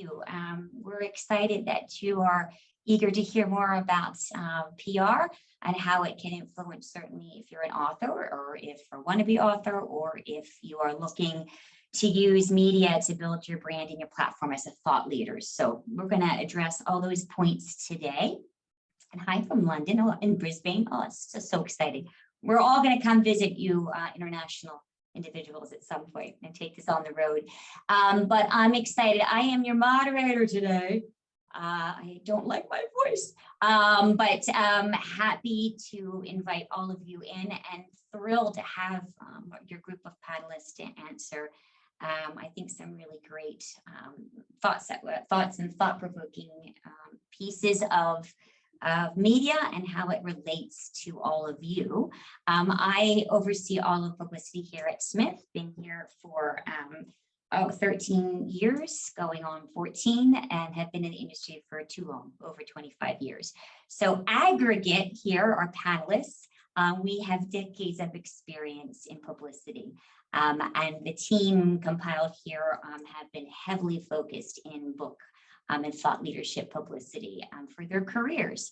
you. We're excited that you are eager to hear more about PR and how it can influence, certainly if you're an author or if you're a wannabe author, or if you are looking to use media to build your brand and your platform as a thought leader. So we're going to address all those points today. And hi from London, in Brisbane. Oh, it's just so exciting. We're all going to come visit you, international individuals, at some point and take this on the road. But I'm excited. I am your moderator today. I don't like my voice, but happy to invite all of you in, and thrilled to have your group of panelists to answer, I think, some really great thoughts and thought-provoking pieces of media and how it relates to all of you. I oversee all of publicity here at Smith, been here for 13 years, going on 14, and have been in the industry for too long, over 25 years. So aggregate here, our panelists, we have decades of experience in publicity. And the team compiled here have been heavily focused in book and thought leadership publicity for their careers.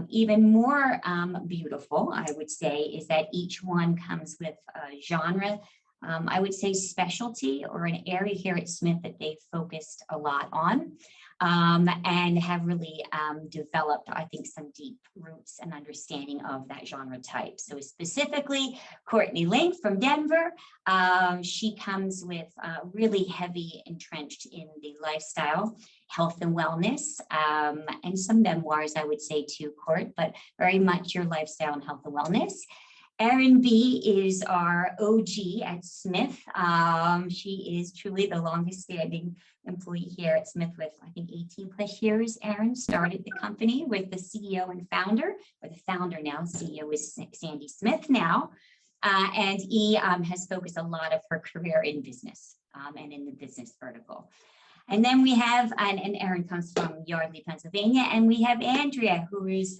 Even more beautiful, I would say, is that each one comes with a genre, I would say specialty, or an area here at Smith that they've focused a lot on, and have really developed, I think, some deep roots and understanding of that genre type. So specifically, Courtney Link from Denver, she comes with really heavy entrenched in the lifestyle, health and wellness, and some memoirs, I would say, too, Court, but very much your lifestyle and health and wellness. Erin B is our OG at Smith. She is truly the longest standing employee here at Smith with, I think, 18 plus years. Erin started the company with the CEO and founder, or the founder now, CEO is Sandy Smith now. And E has focused a lot of her career in business and in the business vertical. And then we have, and Erin comes from Yardley, Pennsylvania, and we have Andrea, who is,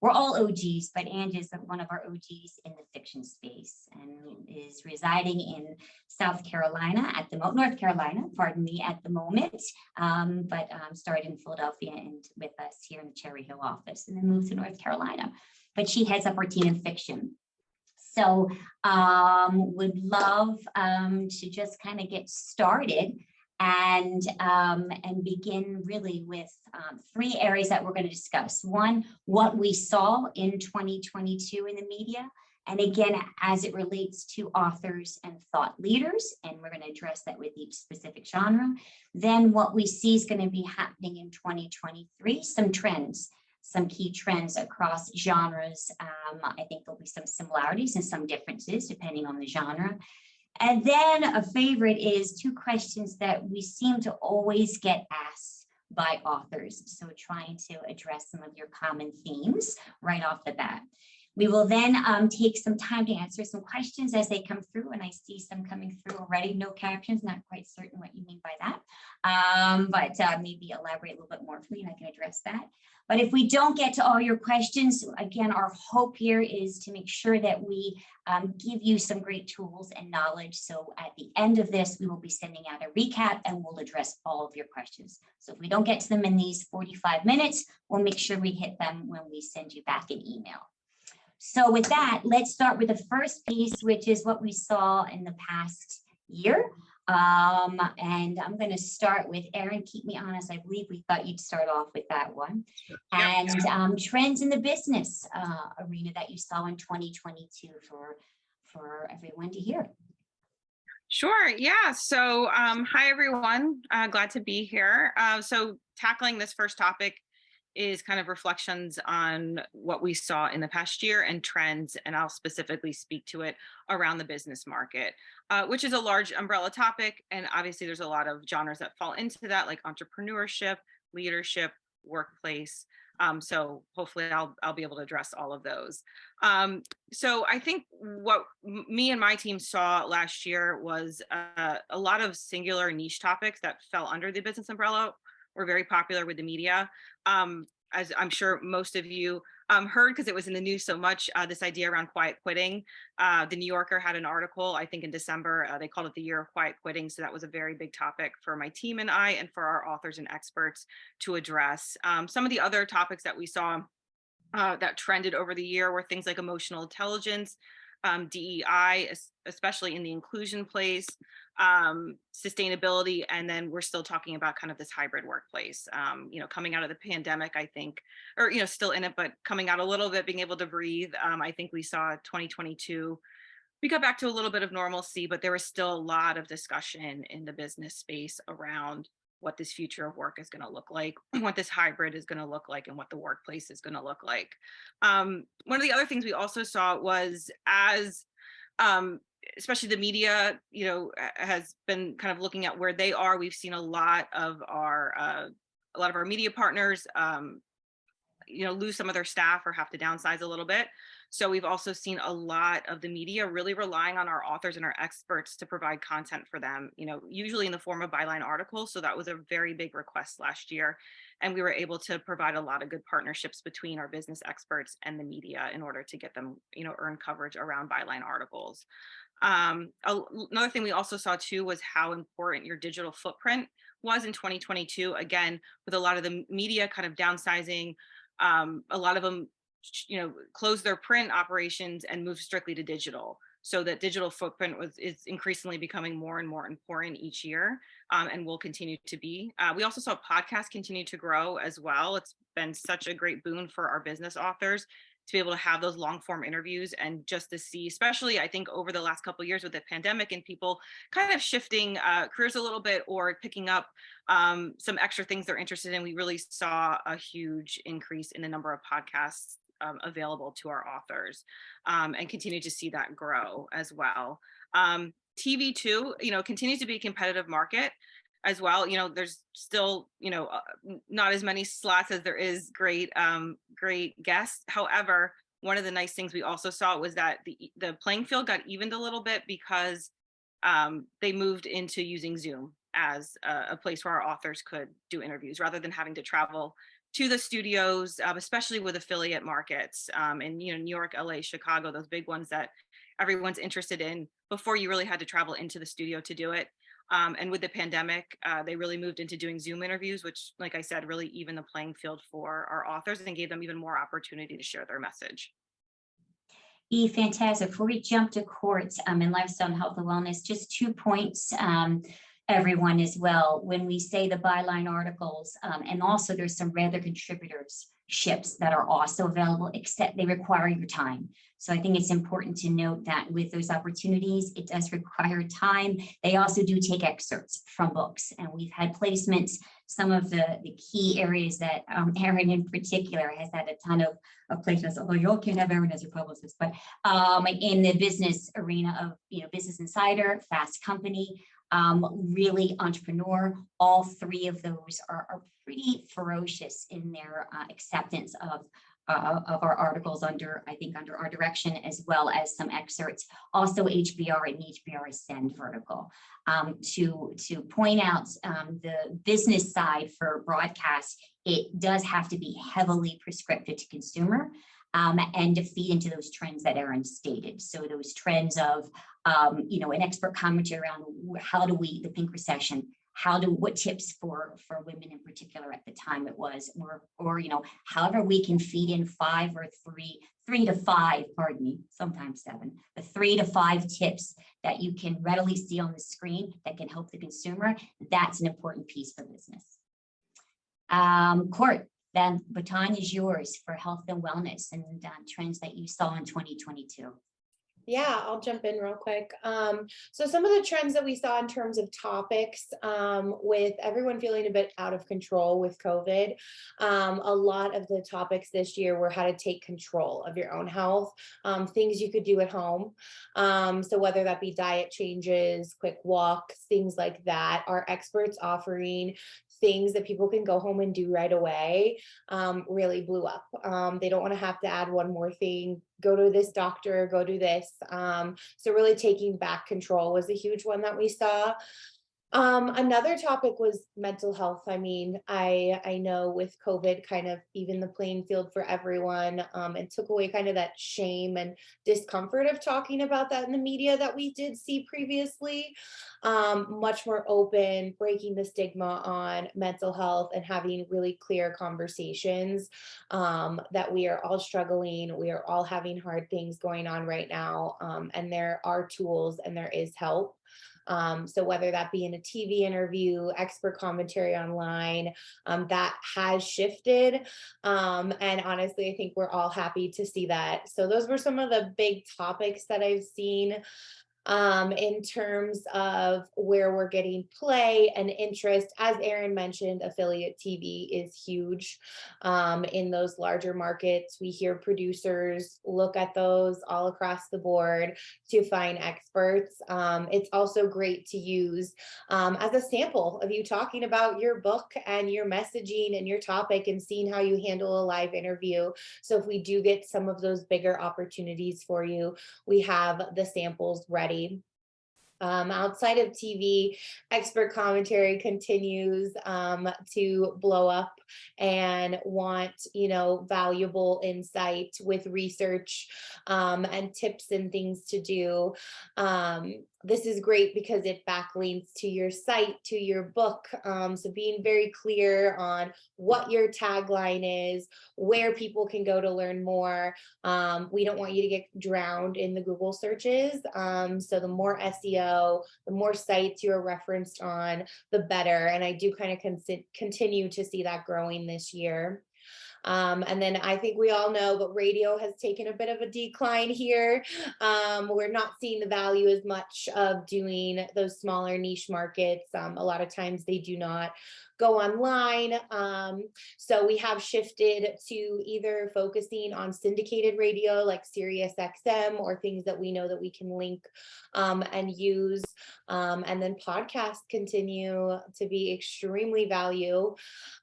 we're all OGs, but Andrea is one of our OGs in the fiction space, and is residing in South Carolina at the North Carolina, pardon me, at the moment, but started in Philadelphia and with us here in the Cherry Hill office, and then moved to North Carolina. But she heads up our team in fiction. So would love to just kind of get started and begin really with three areas that we're going to discuss. One, what we saw in 2022 in the media, and again, as it relates to authors and thought leaders, and we're going to address that with each specific genre. Then what we see is going to be happening in 2023, some trends, some key trends across genres. I think there'll be some similarities and some differences depending on the genre. And then a favorite is two questions that we seem to always get asked by authors. So trying to address some of your common themes right off the bat. We will then take some time to answer some questions as they come through, and I see some coming through already. No captions, not quite certain what you mean by that, but maybe elaborate a little bit more for me and I can address that. But if we don't get to all your questions, again, our hope here is to make sure that we give you some great tools and knowledge. So at the end of this, we will be sending out a recap and we'll address all of your questions. So if we don't get to them in these 45 minutes, we'll make sure we hit them when we send you back an email. So with that, let's start with the first piece, which is what we saw in the past year. And I'm going to start with Erin. Keep me honest. I believe we thought you'd start off with that one. And trends in the business arena that you saw in 2022 for everyone to hear. Sure. Yeah. So hi, everyone. Glad to be here. So tackling this first topic is kind of reflections on what we saw in the past year and trends, and I'll specifically speak to it around the business market, which is a large umbrella topic. And obviously there's a lot of genres that fall into that, like entrepreneurship, leadership, workplace. So hopefully I'll be able to address all of those. So I think what me and my team saw last year was a lot of singular niche topics that fell under the business umbrella were very popular with the media. as I'm sure most of you heard, because it was in the news so much, this idea around quiet quitting. The New Yorker had an article, I think in December, they called it the year of quiet quitting. So that was a very big topic for my team and I, and for our authors and experts to address. Some of the other topics that we saw that trended over the year were things like emotional intelligence, DEI, especially in the inclusion place, sustainability, and then we're still talking about kind of this hybrid workplace. Coming out of the pandemic, I think, or still in it, but coming out a little bit, being able to breathe. I think we saw 2022. We got back to a little bit of normalcy, but there was still a lot of discussion in the business space around what this future of work is going to look like, what this hybrid is going to look like, and what the workplace is going to look like. One of the other things we also saw was as especially the media, has been kind of looking at where they are. We've seen a lot of our media partners, lose some of their staff or have to downsize a little bit. So we've also seen a lot of the media really relying on our authors and our experts to provide content for them, usually in the form of byline articles. So that was a very big request last year. And we were able to provide a lot of good partnerships between our business experts and the media in order to get them, earn coverage around byline articles. Another thing we also saw too was how important your digital footprint was in 2022. Again, with a lot of the media kind of downsizing, a lot of them closed their print operations and moved strictly to digital. So that digital footprint is increasingly becoming more and more important each year, and will continue to be. We also saw podcasts continue to grow as well. It's been such a great boon for our business authors to be able to have those long form interviews, and just to see, especially I think over the last couple of years with the pandemic and people kind of shifting careers a little bit or picking up some extra things they're interested in, we really saw a huge increase in the number of podcasts available to our authors, and continue to see that grow as well. TV too, continues to be a competitive market as well. There's still, not as many slots as there is great guests. However, one of the nice things we also saw was that the playing field got evened a little bit because they moved into using Zoom as a place where our authors could do interviews rather than having to travel to the studios, especially with affiliate markets in New York, LA, Chicago, those big ones that everyone's interested in. Before, you really had to travel into the studio to do it. And with the pandemic, they really moved into doing Zoom interviews, which, like I said, really evened the playing field for our authors and gave them even more opportunity to share their message. Fantastic. Before we jump to courts and lifestyle and health and wellness, just 2 points, everyone as well. When we say the byline articles, and also there's some rather contributorships that are also available, except they require your time. So I think it's important to note that with those opportunities, it does require time. They also do take excerpts from books, and we've had placements. Some of the key areas that Erin in particular has had a ton of placements, although you all can't have Erin as your publicist, but in the business arena of Business Insider, Fast Company, really Entrepreneur. All three of those are pretty ferocious in their acceptance of our articles under our direction, as well as some excerpts. Also HBR and HBR Ascend vertical. To point out the business side for broadcast, it does have to be heavily prescriptive to consumer. And to feed into those trends that Erin stated. So those trends of, an expert commentary around the pink recession, what tips for women in particular at the time it was, or however we can feed in three to five, sometimes 7, but 3 to 5 tips that you can readily see on the screen that can help the consumer. That's an important piece for business. Court. Then baton is yours for health and wellness and trends that you saw in 2022. Yeah, I'll jump in real quick. So some of the trends that we saw in terms of topics, with everyone feeling a bit out of control with COVID, a lot of the topics this year were how to take control of your own health, things you could do at home. So whether that be diet changes, quick walks, things like that, our experts offering things that people can go home and do right away, really blew up. They don't want to have to add one more thing, go to this doctor, go do this. So really taking back control was a huge one that we saw. Another topic was mental health. I mean, I know with COVID kind of even the playing field for everyone, and took away kind of that shame and discomfort of talking about that in the media that we did see previously. Much more open, breaking the stigma on mental health and having really clear conversations, that we are all struggling, we are all having hard things going on right now, and there are tools and there is help. So whether that be in a TV interview, expert commentary online, that has shifted. And honestly, I think we're all happy to see that. So those were some of the big topics that I've seen. In terms of where we're getting play and interest, as Erin mentioned, affiliate TV is huge, in those larger markets. We hear producers look at those all across the board to find experts. It's also great to use, as a sample of you talking about your book and your messaging and your topic and seeing how you handle a live interview. So if we do get some of those bigger opportunities for you, we have the samples ready. Outside of TV, expert commentary continues, to blow up and want, valuable insight with research, and tips and things to do. This is great because it backlinks to your site, to your book. So being very clear on what your tagline is, where people can go to learn more. We don't want you to get drowned in the Google searches. So the more SEO, the more sites you are referenced on, the better. And I do kind of continue to see that growing this year. And then I think we all know, but radio has taken a bit of a decline here. We're not seeing the value as much of doing those smaller niche markets. A lot of times they do not go online. So we have shifted to either focusing on syndicated radio like Sirius XM or things that we know that we can link, and use. And then podcasts continue to be extremely valuable.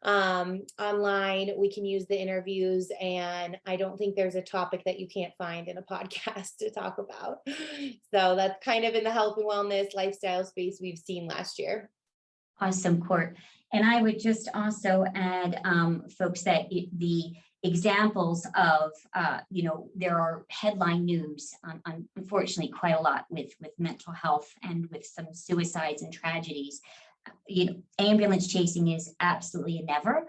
Online, we can use the interviews, and I don't think there's a topic that you can't find in a podcast to talk about. So that's kind of in the health and wellness lifestyle space we've seen last year. Awesome, Court. And I would just also add, folks, that the examples of, there are headline news, unfortunately, quite a lot with mental health and with some suicides and tragedies. Ambulance chasing is absolutely a never.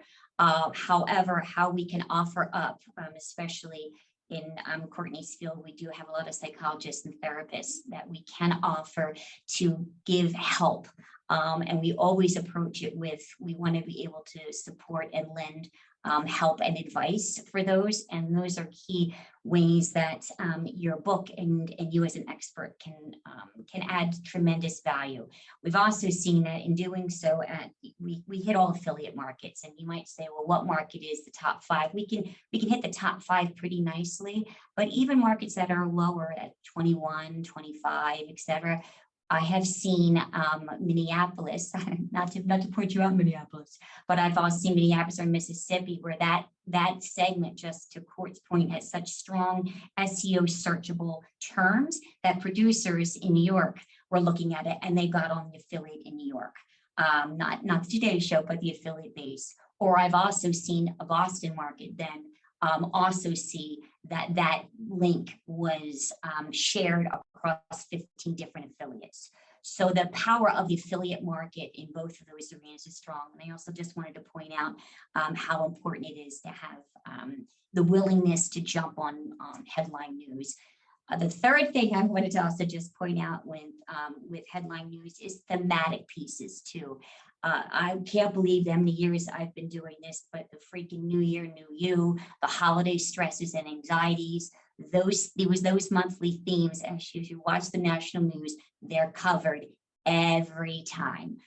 However, how we can offer up, especially in Courtney's field, we do have a lot of psychologists and therapists that we can offer to give help. And we always approach it with, we want to be able to support and lend help and advice for those. And those are key ways that your book and you as an expert can add tremendous value. We've also seen that in doing so, we hit all affiliate markets, and you might say, well, what market is the top 5? We can hit the top 5 pretty nicely, but even markets that are lower at 21, 25, etc. I have seen Minneapolis, not to point you out, Minneapolis, but I've also seen Minneapolis or Mississippi, where that segment, just to Court's point, has such strong SEO searchable terms that producers in New York were looking at it, and they got on the affiliate in New York, not the Today Show, but the affiliate base. Or I've also seen a Boston market then also see that link was shared across 15 different affiliates. So the power of the affiliate market in both of those arenas is strong. And I also just wanted to point out how important it is to have the willingness to jump on headline news. The third thing I wanted to also just point out with headline news is thematic pieces too. I can't believe how many years I've been doing this, but the freaking new year, new you, the holiday stresses and anxieties, those monthly themes, as you watch the national news, they're covered every time.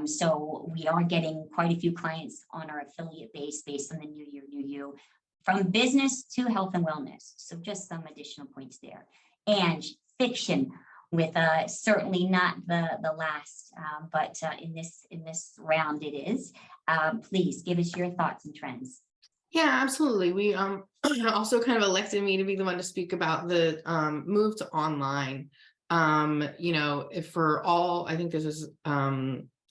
So we are getting quite a few clients on our affiliate base based on the new year, new you, from business to health and wellness. So just some additional points there. And fiction, with certainly not the last, but in this round it is. Please give us your thoughts and trends. Yeah, absolutely. We also kind of elected me to be the one to speak about the move to online. You know, if for all, I think this is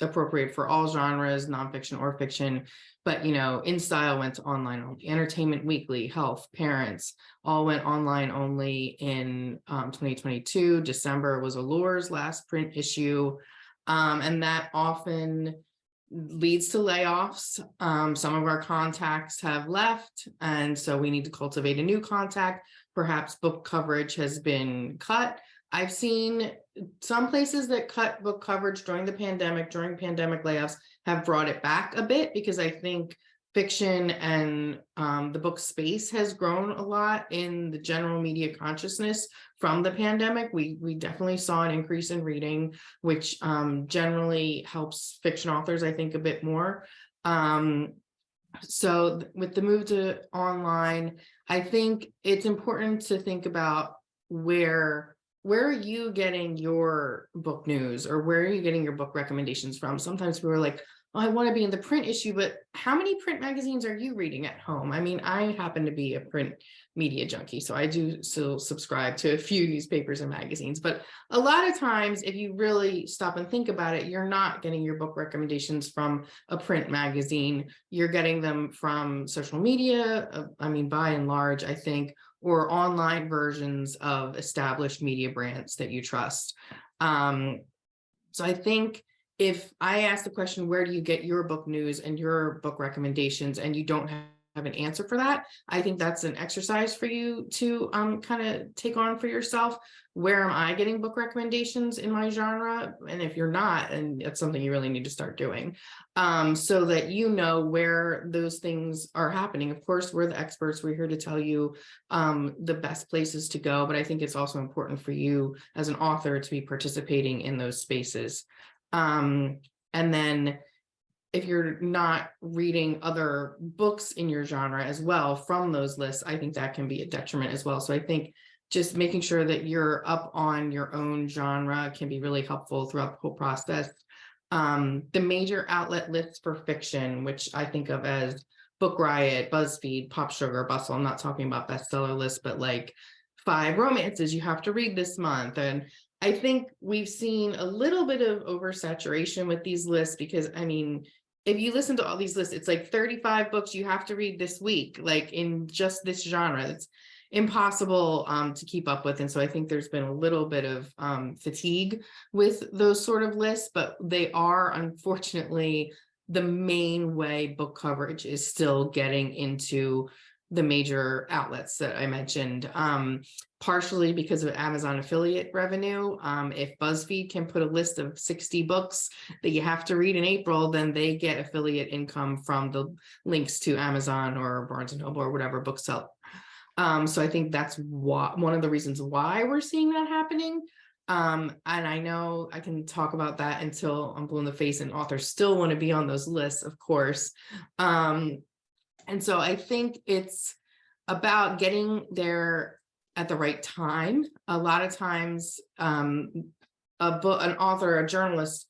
appropriate for all genres, nonfiction or fiction, but you know, In Style went to online only. Entertainment Weekly, Health, Parents all went online only in 2022. December was Allure's last print issue. And that often leads to layoffs. Some of our contacts have left, and so we need to cultivate a new contact. Perhaps book coverage has been cut. I've seen some places that cut book coverage during the pandemic, during pandemic layoffs, have brought it back a bit, because I think fiction and the book space has grown a lot in the general media consciousness from the pandemic. We definitely saw an increase in reading, which generally helps fiction authors, I think, a bit more. So with the move to online, I think it's important to think about where are you getting your book news, or where are you getting your book recommendations from? Sometimes we were like, oh, I want to be in the print issue, but how many print magazines are you reading at home? I mean, I happen to be a print media junkie, so I do still subscribe to a few newspapers and magazines, but a lot of times, if you really stop and think about it, you're not getting your book recommendations from a print magazine. You're getting them from social media, I mean, by and large, I think, or online versions of established media brands that you trust. So I think if I ask the question, where do you get your book news and your book recommendations, and you don't have an answer for that, I think that's an exercise for you to kind of take on for yourself. Where am I getting book recommendations in my genre? And if you're not, and it's something you really need to start doing, so that you know where those things are happening. Of course, we're the experts. We're here to tell you the best places to go, but I think it's also important for you as an author to be participating in those spaces. And then if you're not reading other books in your genre as well from those lists, I think that can be a detriment as well. So I think just making sure that you're up on your own genre can be really helpful throughout the whole process. The major outlet lists for fiction, which I think of as Book Riot, BuzzFeed, Pop Sugar, Bustle. I'm not talking about bestseller lists, but like 5 romances you have to read this month. And I think we've seen a little bit of oversaturation with these lists, because I mean, if you listen to all these lists, it's like 35 books you have to read this week, like in just this genre. It's impossible to keep up with. And so I think there's been a little bit of fatigue with those sort of lists, but they are unfortunately the main way book coverage is still getting into the major outlets that I mentioned, partially because of Amazon affiliate revenue. If BuzzFeed can put a list of 60 books that you have to read in April, then they get affiliate income from the links to Amazon or Barnes and Noble or whatever bookseller. So I think that's one of the reasons why we're seeing that happening. And I know I can talk about that until I'm blue in the face, and authors still want to be on those lists, of course. And so I think it's about getting there at the right time. A lot of times, an author, a journalist,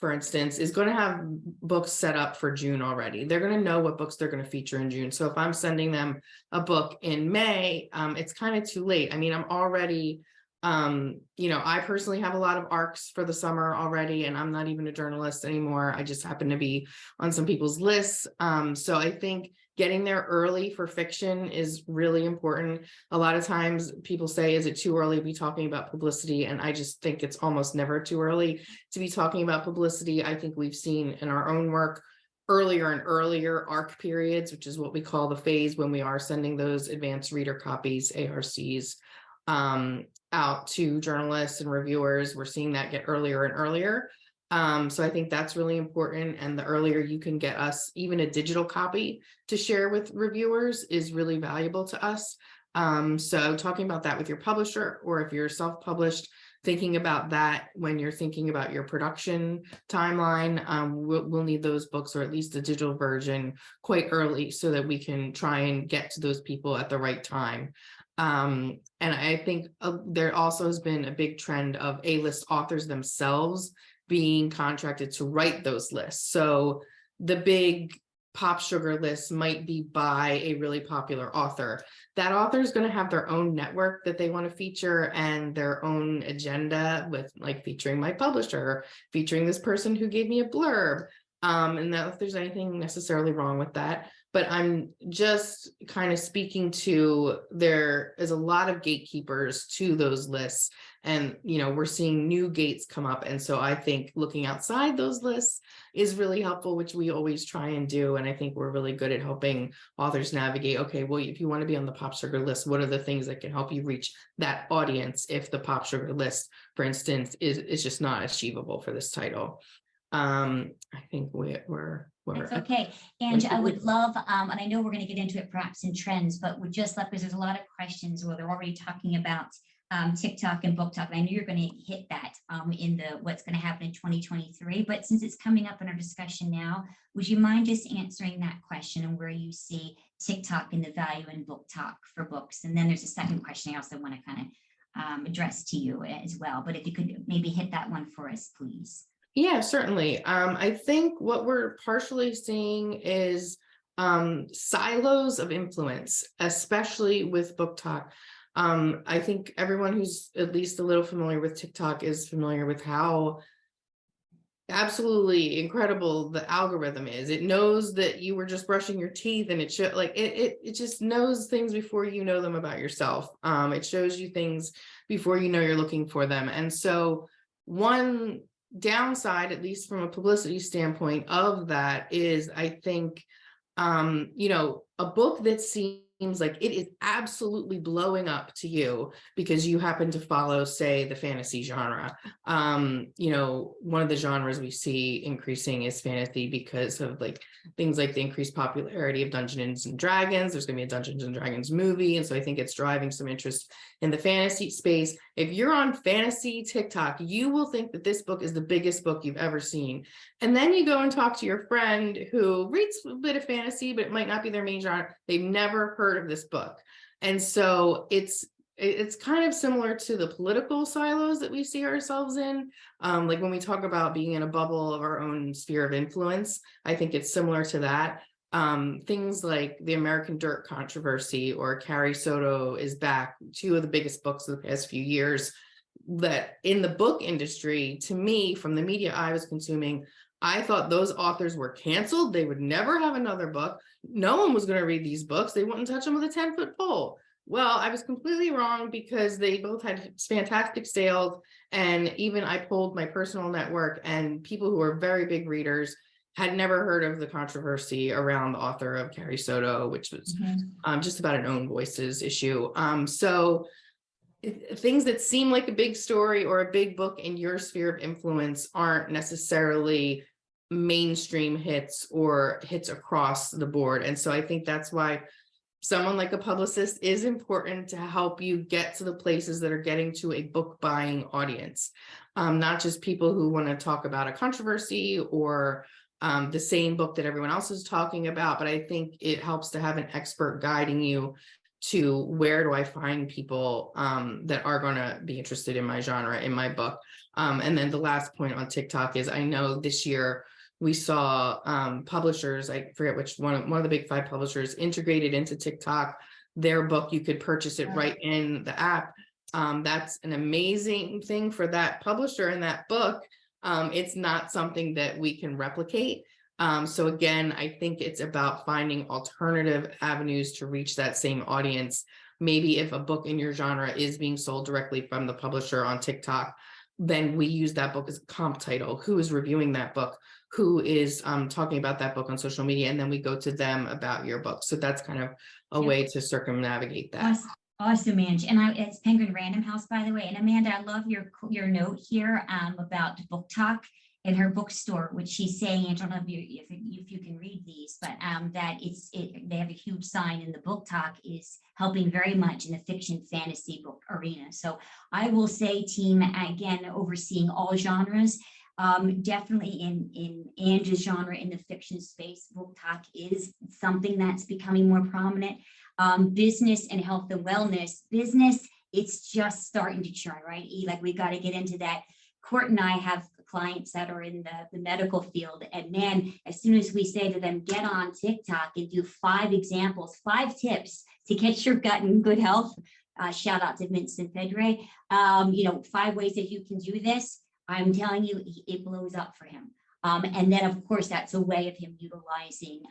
for instance, is going to have books set up for June already. They're going to know what books they're going to feature in June. So if I'm sending them a book in May, it's kind of too late. I mean, I'm already, I personally have a lot of arcs for the summer already, and I'm not even a journalist anymore. I just happen to be on some people's lists. So I think getting there early for fiction is really important. A lot of times people say, is it too early to be talking about publicity? And I just think it's almost never too early to be talking about publicity. I think we've seen in our own work earlier and earlier arc periods, which is what we call the phase when we are sending those advanced reader copies, ARCs, out to journalists and reviewers. We're seeing that get earlier and earlier. So I think that's really important. And the earlier you can get us even a digital copy to share with reviewers is really valuable to us. So talking about that with your publisher, or if you're self-published, thinking about that when you're thinking about your production timeline, we'll need those books, or at least a digital version, quite early, so that we can try and get to those people at the right time. And I think there also has been a big trend of A-list authors themselves being contracted to write those lists. So the big pop sugar list might be by a really popular author. That author is going to have their own network that they want to feature and their own agenda with like featuring my publisher, featuring this person who gave me a blurb. And not if there's anything necessarily wrong with that, but I'm just kind of speaking to there is a lot of gatekeepers to those lists. And, you know, we're seeing new gates come up. And so I think looking outside those lists is really helpful, which we always try and do. And I think we're really good at helping authors navigate, okay, well, if you want to be on the pop sugar list, what are the things that can help you reach that audience if the pop sugar list, for instance, is just not achievable for this title? I think we're That's okay. And I would love, and I know we're going to get into it perhaps in trends, but would just love, because there's a lot of questions where they're already talking about TikTok and book talk. And I know you're going to hit that in the what's going to happen in 2023. But since it's coming up in our discussion now, would you mind just answering that question and where you see TikTok and the value in book talk for books? And then there's a second question I also want to kind of address to you as well. But if you could maybe hit that one for us, please. Yeah, certainly. I think what we're partially seeing is silos of influence, especially with book talk. I think everyone who's at least a little familiar with TikTok is familiar with how absolutely incredible the algorithm is. It knows that you were just brushing your teeth, and it should like it just knows things before you know them about yourself. It shows you things before you know you're looking for them. And so one downside, at least from a publicity standpoint of that, is I think you know, a book that seems like it is absolutely blowing up to you because you happen to follow, say, the fantasy genre. You know, one of the genres we see increasing is fantasy because of like things like the increased popularity of Dungeons and Dragons. There's going to be a Dungeons and Dragons movie, and so I think it's driving some interest in the fantasy space. If you're on fantasy TikTok, you will think that this book is the biggest book you've ever seen. And then you go and talk to your friend who reads a bit of fantasy, but it might not be their main genre. They've never heard of this book. And so it's kind of similar to the political silos that we see ourselves in. Like when we talk about being in a bubble of our own sphere of influence, I think it's similar to that. Things like the American Dirt controversy or Carrie Soto is Back, two of the biggest books of the past few years, that in the book industry, to me, from the media I was consuming, I thought those authors were canceled. They would never have another book. No one was going to read these books. They wouldn't touch them with a 10-foot pole. Well, I was completely wrong because they both had fantastic sales. And even I polled my personal network, and people who are very big readers had never heard of the controversy around the author of Carrie Soto, which was just about an own voices issue. So things that seem like a big story or a big book in your sphere of influence aren't necessarily mainstream hits or hits across the board. And so I think that's why someone like a publicist is important to help you get to the places that are getting to a book buying audience, not just people who want to talk about a controversy or the same book that everyone else is talking about. But I think it helps to have an expert guiding you to where do I find people that are going to be interested in my genre, in my book. And then the last point on TikTok is I know this year we saw publishers, I forget which one of the big 5 publishers integrated into TikTok their book. You could purchase it right in the app. That's an amazing thing for that publisher and that book. It's not something that we can replicate. So again, I think it's about finding alternative avenues to reach that same audience. Maybe if a book in your genre is being sold directly from the publisher on TikTok, then we use that book as a comp title. Who is reviewing that book? Who is talking about that book on social media? And then we go to them about your book. So that's kind of a way to circumnavigate that. Awesome, Ange. And it's Penguin Random House, by the way. And Amanda, I love your note here about book talk in her bookstore, which she's saying, I don't know if you can read these, but that they have a huge sign in the book talk is helping very much in the fiction fantasy book arena. So I will say, team, again, overseeing all genres, definitely in Ange's genre in the fiction space, book talk is something that's becoming more prominent. Business and health and wellness, business, it's just starting to churn, right? Like we got to get into that. Court and I have clients that are in the medical field. And man, as soon as we say to them, get on TikTok and do 5 examples, 5 tips to get your gut in good health. Shout out to Vincent Fedre. 5 ways that you can do this. I'm telling you, it blows up for him. And then, of course, that's a way of him utilizing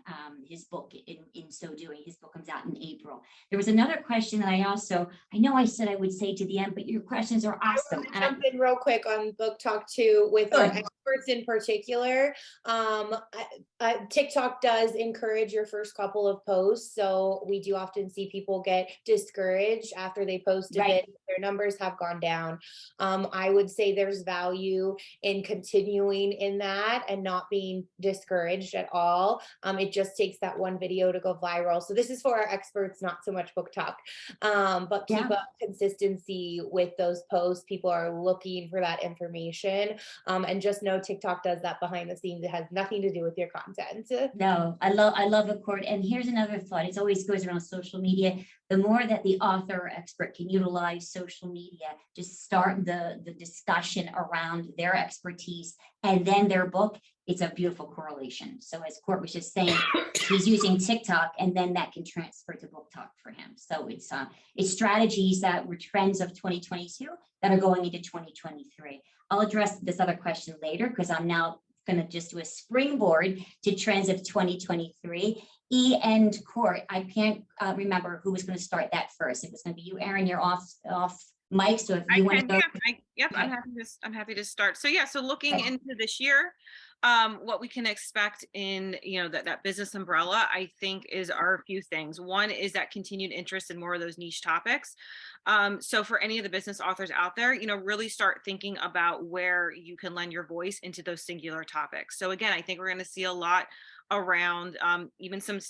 his book in so doing. His book comes out in April. There was another question that I know I said I would say to the end, but your questions are awesome. I jump in real quick on book talk too with our Good. experts in particular. TikTok does encourage your first couple of posts. So we do often see people get discouraged after they post a Right. bit. Their numbers have gone down. I would say there's value in continuing in that and not being discouraged at all. It just takes that one video to go viral. So this is for our experts, not so much book talk, but keep Yeah. up consistency with those posts. People are looking for that information. And just know TikTok does that behind the scenes. It has nothing to do with your content. No, I love a quote. And here's another thought. It always goes around social media. The more that the author or expert can utilize social media, just start the discussion around their expertise and then their book, it's a beautiful correlation. So as Court was just saying, he's using TikTok and then that can transfer to book talk for him. So it's strategies that were trends of 2022 that are going into 2023. I'll address this other question later because I'm now going to just do a springboard to trends of 2023. E and Court, I can't remember who was going to start that first. It was going to be you, Erin. You're off mic, so if you want to go. I'm happy to start. So yeah, so looking Okay. into this year, what we can expect in that business umbrella, I think are a few things. One is that continued interest in more of those niche topics. So for any of the business authors out there, really start thinking about where you can lend your voice into those singular topics. So again, I think we're going to see a lot around even some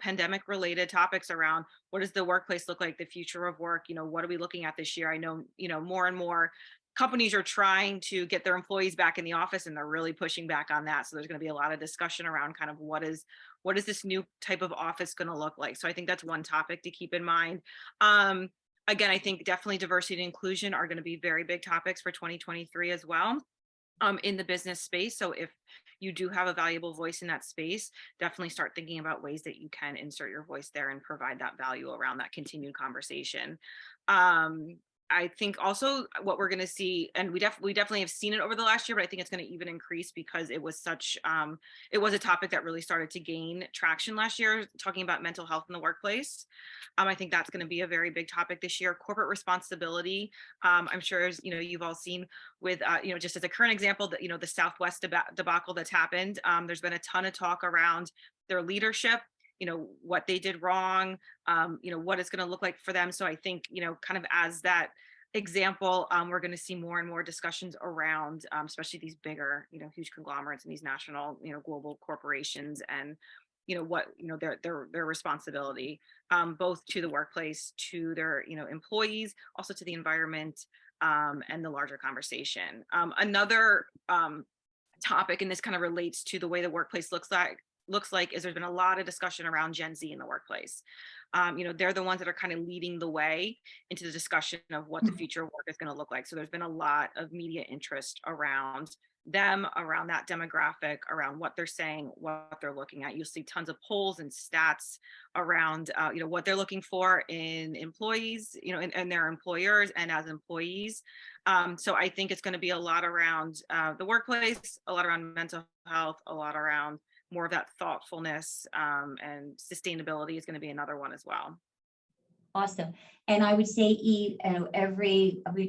pandemic related topics around what does the workplace look like, the future of work, what are we looking at this year? I know, more and more companies are trying to get their employees back in the office and they're really pushing back on that. So there's going to be a lot of discussion around kind of what is this new type of office going to look like? So I think that's one topic to keep in mind. Again, I think definitely diversity and inclusion are going to be very big topics for 2023 as well. In the business space. So if you do have a valuable voice in that space, definitely start thinking about ways that you can insert your voice there and provide that value around that continued conversation. I think also what we're going to see, and we definitely have seen it over the last year, but I think it's going to even increase because it was it was a topic that really started to gain traction last year, talking about mental health in the workplace. I think that's going to be a very big topic this year. Corporate responsibility. I'm sure as you've all seen with just as a current example, that the Southwest debacle that's happened. There's been a ton of talk around their leadership, what they did wrong, what it's going to look like for them. So I think, kind of as that example, we're going to see more and more discussions around, especially these bigger, huge conglomerates and these national, global corporations and, their responsibility, both to the workplace, to their, employees, also to the environment, and the larger conversation. Another topic, and this kind of relates to the way the workplace looks like is there's been a lot of discussion around Gen Z in the workplace. They're the ones that are kind of leading the way into the discussion of what the future of work is going to look like. So there's been a lot of media interest around them, around that demographic, around what they're saying, what they're looking at. You'll see tons of polls and stats around, what they're looking for in employees, and their employers and as employees. So I think it's going to be a lot around the workplace, a lot around mental health, a lot around more of that thoughtfulness, and sustainability is going to be another one as well. Awesome. And I would say, we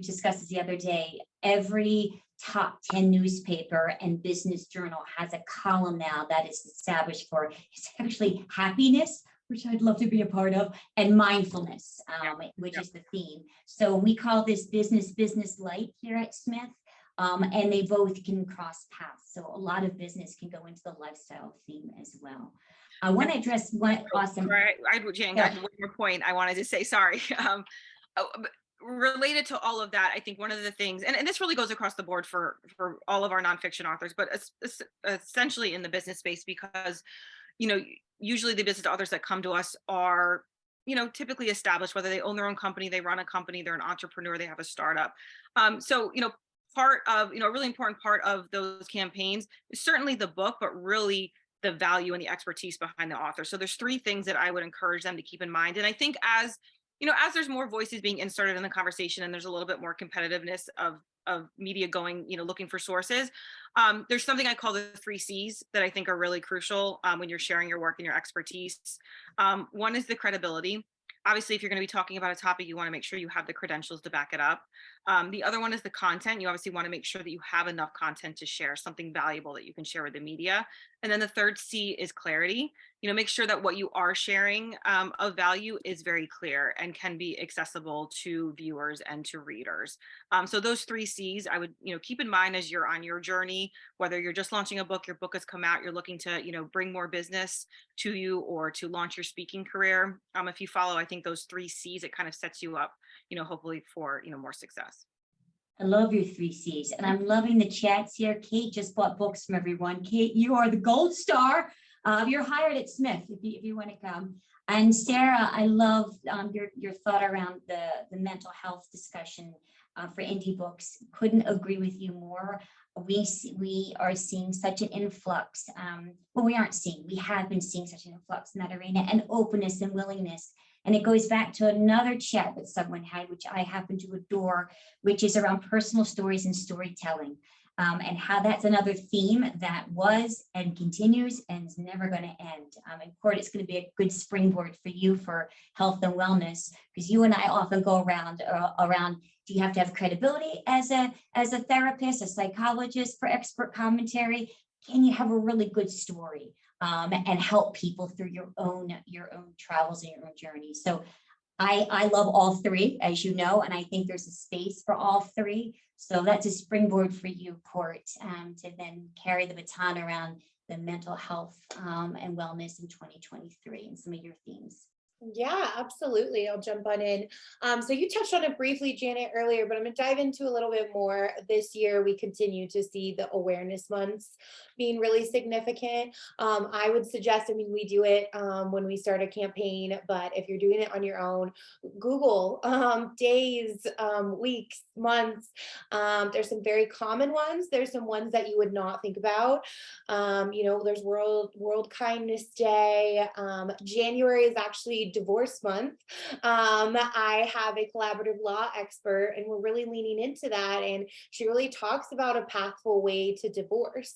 discussed this the other day, every top 10 newspaper and business journal has a column now that is established for, it's actually happiness, which I'd love to be a part of, and mindfulness, which is the theme. So we call this business light here at Smith. And they both can cross paths. So a lot of business can go into the lifestyle theme as well. I want to address one awesome. Jane, I have one more point I wanted to say, sorry. Related to all of that, I think one of the things, and this really goes across the board for all of our nonfiction authors, but essentially in the business space, because, usually the business authors that come to us are, typically established, whether they own their own company, they run a company, they're an entrepreneur, they have a startup. So, part of, a really important part of those campaigns is certainly the book, but really the value and the expertise behind the author. So there's three things that I would encourage them to keep in mind. And I think as as there's more voices being inserted in the conversation and there's a little bit more competitiveness of media going, looking for sources, there's something I call the 3 C's that I think are really crucial when you're sharing your work and your expertise. One is the credibility. Obviously, if you're going to be talking about a topic, you want to make sure you have the credentials to back it up. The other one is the content. You obviously want to make sure that you have enough content to share, something valuable that you can share with the media. And then the third C is clarity. Make sure that what you are sharing of value is very clear and can be accessible to viewers and to readers. So those 3 C's I would, keep in mind as you're on your journey, whether you're just launching a book, your book has come out, you're looking to, bring more business to you or to launch your speaking career. If you follow, I think those 3 C's, it kind of sets you up, hopefully for, more success. I love your 3 C's, and I'm loving the chats here. Kate just bought books from everyone. Kate, you are the gold star. You're hired at Smith if you want to come. And Sarah, I love your thought around the mental health discussion for indie books. Couldn't agree with you more. We are seeing such an influx. We have been seeing such an influx in that arena, and openness and willingness. And it goes back to another chat that someone had, which I happen to adore, which is around personal stories and storytelling, and how that's another theme that was and continues and is never going to end. And Court, it's going to be a good springboard for you for health and wellness, because you and I often go around, do you have to have credibility as a therapist, a psychologist for expert commentary? Can you have a really good story? And help people through your own travels and your own journey. So I love all three, as you know, and I think there's a space for all three. So that's a springboard for you, Court, to then carry the baton around the mental health and wellness in 2023 and some of your themes. Yeah, absolutely. I'll jump on in. So you touched on it briefly, Janet, earlier, but I'm going to dive into a little bit more. This year, we continue to see the awareness months being really significant. I would suggest, we do it when we start a campaign, but if you're doing it on your own, Google days, weeks, months. There's some very common ones. There's some ones that you would not think about. There's World Kindness Day. January is actually divorce month. I have a collaborative law expert, and we're really leaning into that. And she really talks about a pathful way to divorce.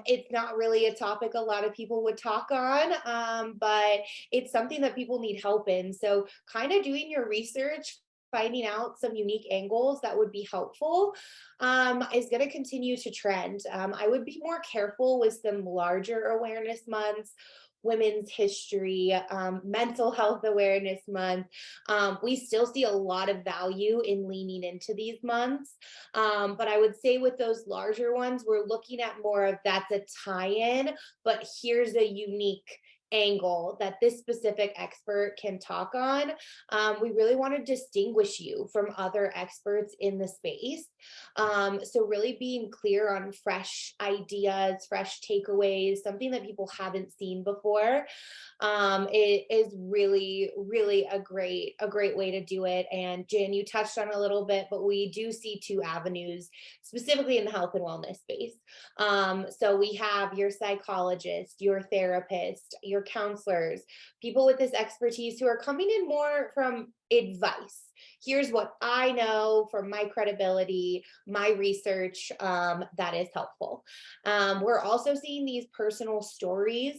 It's not really a topic a lot of people would talk on, but it's something that people need help in. So kind of doing your research, finding out some unique angles that would be helpful is going to continue to trend. I would be more careful with some larger awareness months. Women's History, Mental Health Awareness Month. We still see a lot of value in leaning into these months. But I would say with those larger ones, we're looking at more of that's a tie-in, but here's a unique angle that this specific expert can talk on. We really want to distinguish you from other experts in the space. So really being clear on fresh ideas, fresh takeaways, something that people haven't seen before. It is really, really a great way to do it. And Jan, you touched on a little bit, but we do see 2 avenues specifically in the health and wellness space. So we have your psychologist, your therapist, your counselors, people with this expertise who are coming in more from advice. Here's what I know from my credibility, my research, that is helpful. We're also seeing these personal stories,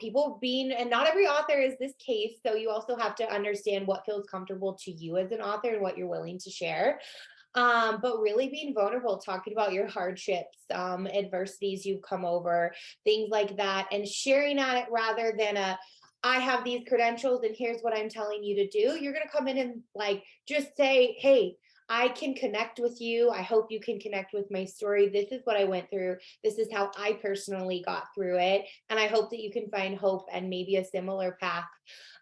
people being, and not every author is this case, so you also have to understand what feels comfortable to you as an author and what you're willing to share. But really being vulnerable, talking about your hardships, adversities you've come over, things like that, and sharing on it rather than I have these credentials and here's what I'm telling you to do. You're going to come in and just say, hey, I can connect with you. I hope you can connect with my story. This is what I went through. This is how I personally got through it. And I hope that you can find hope and maybe a similar path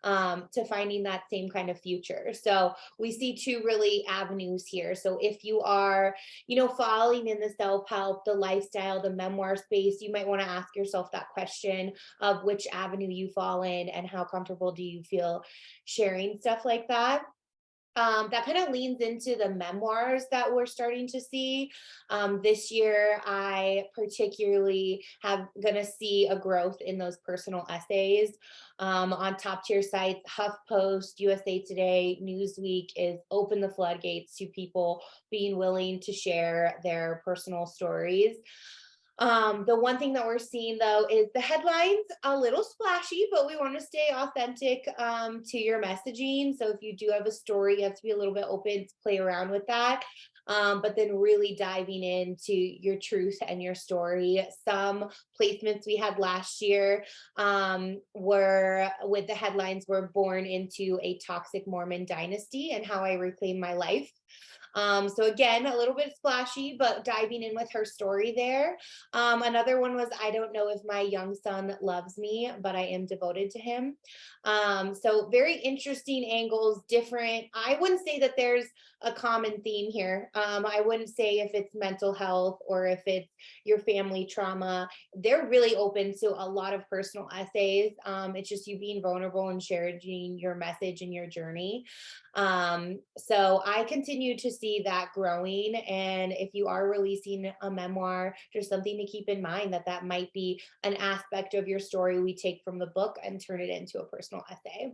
to finding that same kind of future. So we see 2 really avenues here. So if you are, falling in the self-help, the lifestyle, the memoir space, you might want to ask yourself that question of which avenue you fall in and how comfortable do you feel sharing stuff like that. that kind of leans into the memoirs that we're starting to see. This year, I particularly have gonna see a growth in those personal essays on top tier sites. HuffPost, USA Today, Newsweek is open the floodgates to people being willing to share their personal stories. The one thing that we're seeing though is the headlines a little splashy, but we want to stay authentic to your messaging. So if you do have a story, you have to be a little bit open to play around with that. But then really diving into your truth and your story. Some placements we had last year were with the headlines were born into a toxic Mormon dynasty and how I reclaimed my life. So again, a little bit splashy, but diving in with her story there. Another one was, I don't know if my young son loves me, but I am devoted to him. So very interesting angles, different. I wouldn't say that there's a common theme here. I wouldn't say if it's mental health or if it's your family trauma. They're really open to a lot of personal essays. It's just you being vulnerable and sharing your message and your journey. So I continue to see that growing. And if you are releasing a memoir, there's something to keep in mind that that might be an aspect of your story we take from the book and turn it into a personal essay.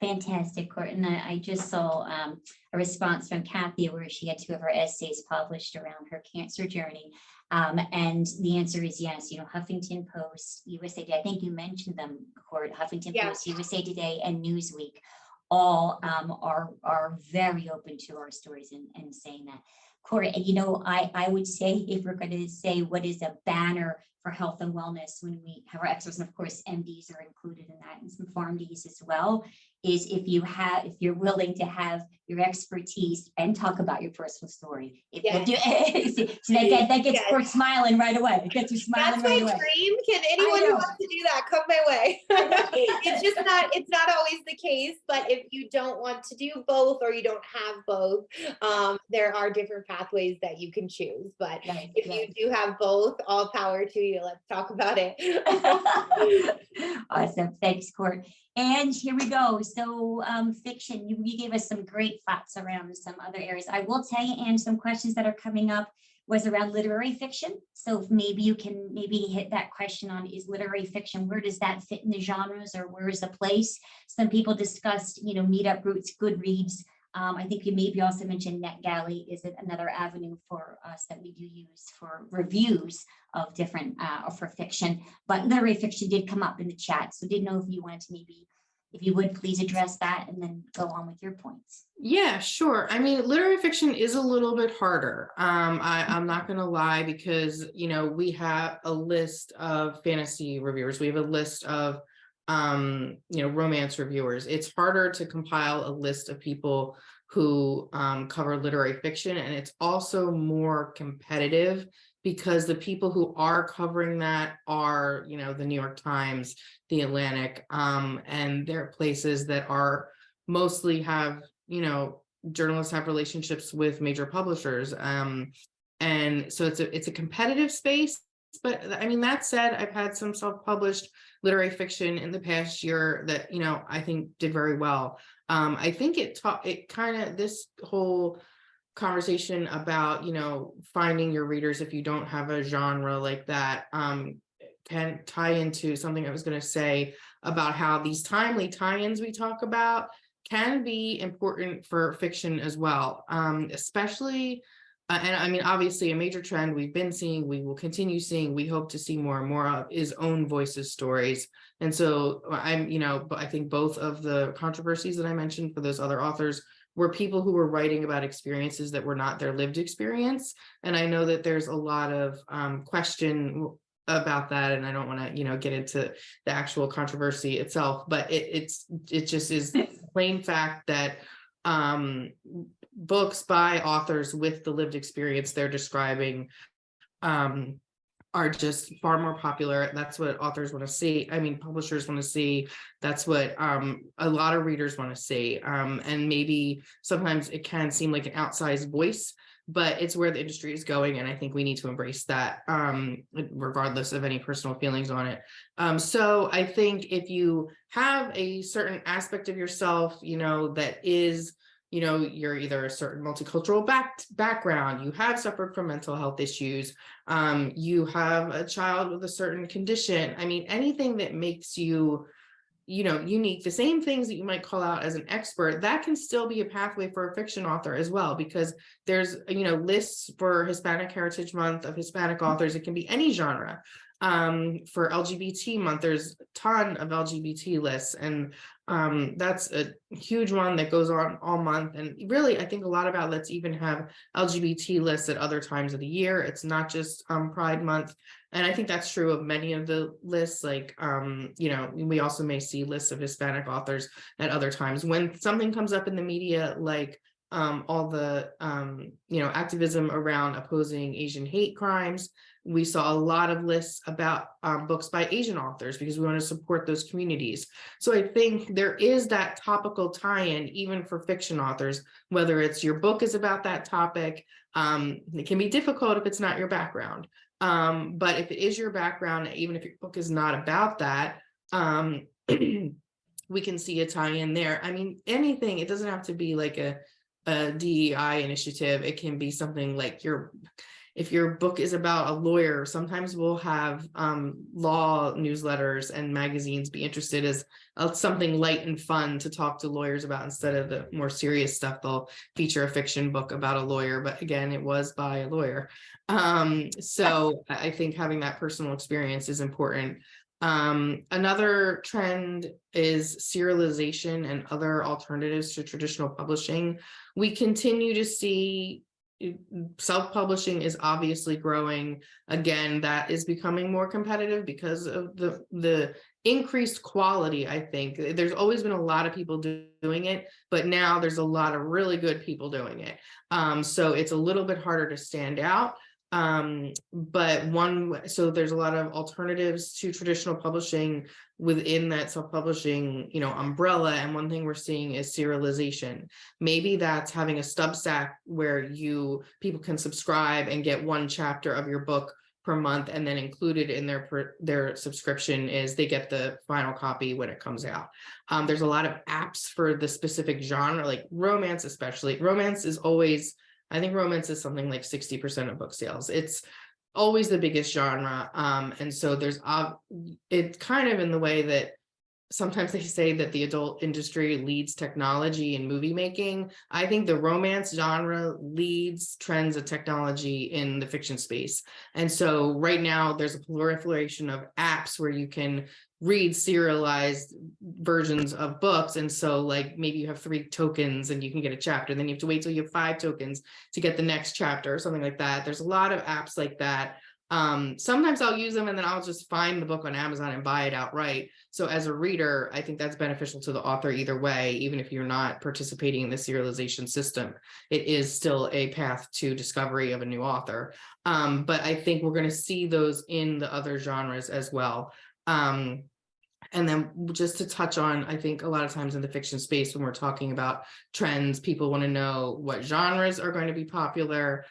Fantastic, Court. And I just saw a response from Kathy where she had 2 of her essays published around her cancer journey. And the answer is yes. You know, Huffington Post, USA Today, I think you mentioned them, Court, Huffington Post, USA Today, and Newsweek all are very open to our stories and saying that. Court, you know, I would say, if we're going to say what is a banner for health and wellness when we have our experts, and of course MDs are included in that, and some PharmDs as well, is if you're willing to have your expertise and talk about your personal story. If you do, so that gets Court smiling right away. It gets you smiling. That's right my dream. Can anyone who wants to do that come my way? It's not always the case, but if you don't want to do both or you don't have both, there are different pathways that you can choose. But if you do have both, all power to you. Let's talk about it. Awesome. Thanks, Court. And here we go. So fiction, you gave us some great thoughts around some other areas. I will tell you, and some questions that are coming up was around literary fiction. So maybe you can hit that question on, is literary fiction, where does that fit in the genres, or where is the place? Some people discussed, you know, Meetup Roots, Goodreads. I think you maybe also mentioned NetGalley is another avenue for us that we do use for reviews of different for fiction, but literary fiction did come up in the chat. So didn't know if you wanted to if you would please address that and then go on with your points. Yeah, sure. I mean, literary fiction is a little bit harder. I'm not going to lie, because, you know, we have a list of fantasy reviewers. We have a list of you know, romance reviewers. It's harder to compile a list of people who cover literary fiction, and it's also more competitive because the people who are covering that are, you know, the New York Times, the Atlantic, and they're places that are mostly have, you know, journalists have relationships with major publishers, and so it's a competitive space. But I mean, that said, I've had some self-published literary fiction in the past year that, you know, I think did very well. I think it kind of, this whole conversation about, you know, finding your readers if you don't have a genre like that, can tie into something I was going to say about how these timely tie-ins we talk about can be important for fiction as well, especially. And I mean, obviously, a major trend we've been seeing, we will continue seeing, we hope to see more and more of, is own voices stories. And so you know, I think both of the controversies that I mentioned for those other authors were people who were writing about experiences that were not their lived experience. And I know that there's a lot of question about that, and I don't want to, you know, get into the actual controversy itself, but it just is plain fact that books by authors with the lived experience they're describing are just far more popular. That's what authors want to see. I mean, publishers want to see. That's what a lot of readers want to see. And maybe sometimes it can seem like an outsized voice but it's where the industry is going. And I think we need to embrace that, regardless of any personal feelings on it. So I think if you have a certain aspect of yourself, that is, you're either a certain multicultural background, you have suffered from mental health issues, you have a child with a certain condition. I mean, anything that makes you, unique, the same things that you might call out as an expert, that can still be a pathway for a fiction author as well, because there's, lists for Hispanic Heritage Month of Hispanic authors. It can be any genre. For LGBT month, there's a ton of LGBT lists, and that's a huge one that goes on all month. And really, I think a lot of outlets even have LGBT lists at other times of the year. It's not just Pride Month. And I think that's true of many of the lists. Like, we also may see lists of Hispanic authors at other times. When something comes up in the media, like all the, activism around opposing Asian hate crimes, we saw a lot of lists about books by Asian authors because we want to support those communities. So I think there is that topical tie-in even for fiction authors, whether it's your book is about that topic. It can be difficult if it's not your background. But if it is your background, even if your book is not about that, we can see a tie-in there. I mean, anything, it doesn't have to be like a DEI initiative. It can be something like if your book is about a lawyer, sometimes we'll have law newsletters and magazines be interested as something light and fun to talk to lawyers about instead of the more serious stuff. They'll feature a fiction book about a lawyer, but again, it was by a lawyer. So I think having that personal experience is important. Another trend is serialization and other alternatives to traditional publishing. We continue to see self-publishing is obviously growing. Again, that is becoming more competitive because of the increased quality. I think there's always been a lot of people doing it, but now there's a lot of really good people doing it. So it's a little bit harder to stand out. So there's a lot of alternatives to traditional publishing within that self-publishing, umbrella. And one thing we're seeing is serialization. Maybe that's having a Substack where people can subscribe and get one chapter of your book per month, and then included in their subscription is they get the final copy when it comes out. There's a lot of apps for the specific genre, like romance, especially. I think romance is something like 60% of book sales. It's always the biggest genre. And so it's kind of in the way that sometimes they say that the adult industry leads technology and movie making. I think the romance genre leads trends of technology in the fiction space. And so right now there's a proliferation of apps where you can read serialized versions of books. And so like maybe you have 3 tokens and you can get a chapter, then you have to wait till you have 5 tokens to get the next chapter or something like that. There's a lot of apps like that. Sometimes I'll use them and then I'll just find the book on Amazon and buy it outright. So as a reader, I think that's beneficial to the author either way. Even if you're not participating in the serialization system, it is still a path to discovery of a new author. But I think we're going to see those in the other genres as well. And then just to touch on, I think a lot of times in the fiction space, when we're talking about trends, people want to know what genres are going to be popular.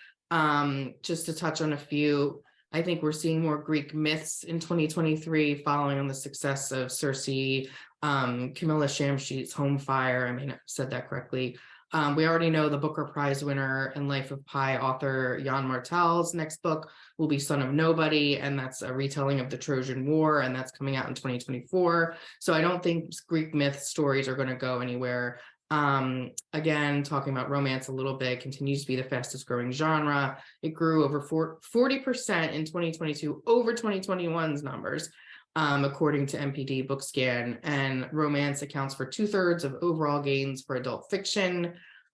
Just to touch on a few, I think we're seeing more Greek myths in 2023, following on the success of Circe, Camilla Shamsheet's Home Fire. I may not have said that correctly. We already know the Booker Prize winner and Life of Pi author Jan Martel's next book will be Son of Nobody, and that's a retelling of the Trojan War, and that's coming out in 2024. So I don't think Greek myth stories are going to go anywhere. Again, talking about romance a little bit, continues to be the fastest growing genre. It grew over 40% in 2022 over 2021's numbers, according to MPD BookScan, and romance accounts for 2/3 of overall gains for adult fiction.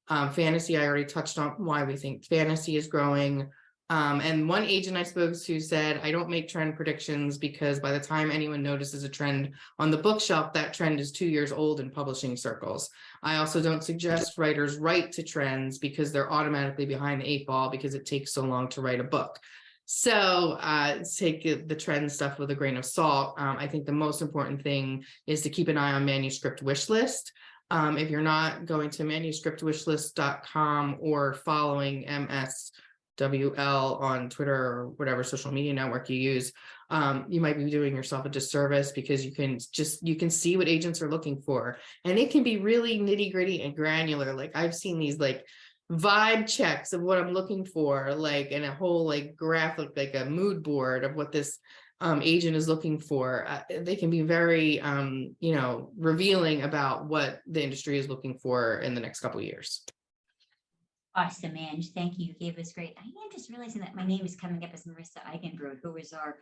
Fantasy, I already touched on why we think fantasy is growing. And one agent I spoke to said, I don't make trend predictions because by the time anyone notices a trend on the bookshelf, that trend is 2 years old in publishing circles. I also don't suggest writers write to trends because they're automatically behind the 8 ball because it takes so long to write a book. So take the trend stuff with a grain of salt. I think the most important thing is to keep an eye on manuscript wish list. If you're not going to manuscriptwishlist.com or following MSWL on Twitter or whatever social media network you use, you might be doing yourself a disservice, because you can see what agents are looking for, and it can be really nitty gritty and granular. Like I've seen these like vibe checks of what I'm looking for, like in a whole like graphic, like a mood board of what this agent is looking for. They can be very revealing about what the industry is looking for in the next couple of years. Awesome, Ange. Thank you. You gave us great. I am just realizing that my name is coming up as Marissa Eigenbrod, who is our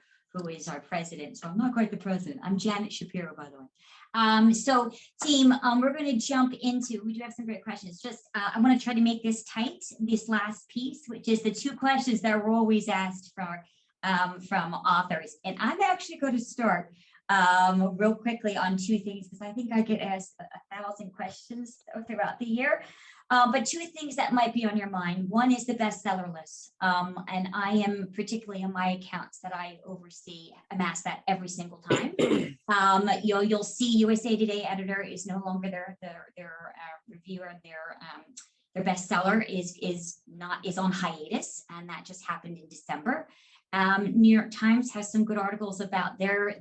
president. So I'm not quite the president. I'm Janet Shapiro, by the way. So team, we're going to jump into, we do have some great questions. Just, I want to try to make this tight, this last piece, which is the 2 questions that are always asked from authors. And I'm actually going to start real quickly on 2 things, because I think I get asked 1,000 questions throughout the year. But 2 things that might be on your mind. One is the bestseller list. And I am particularly in my accounts that I oversee, amass that every single time. You'll see USA Today editor is no longer their reviewer. Their bestseller is on hiatus, and that just happened in December. New York Times has some good articles about their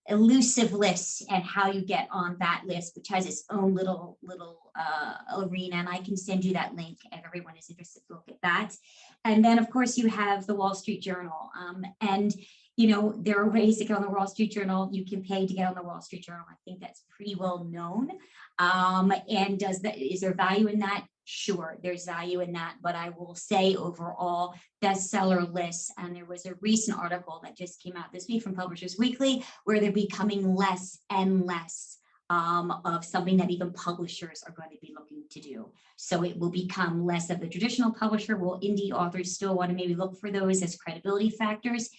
elusive list and how you get on that list, which has its own little arena, and I can send you that link if everyone is interested to look at that. And then of course you have the Wall Street Journal, and there are ways to get on the Wall Street Journal. You can pay to get on the Wall Street Journal. I think that's pretty well known. And is there value in that? Sure, there's value in that, but I will say overall bestseller lists, and there was a recent article that just came out this week from Publishers Weekly, where they're becoming less and less of something that even publishers are going to be looking to do. So it will become less of the traditional publisher. Will indie authors still want to maybe look for those as credibility factors?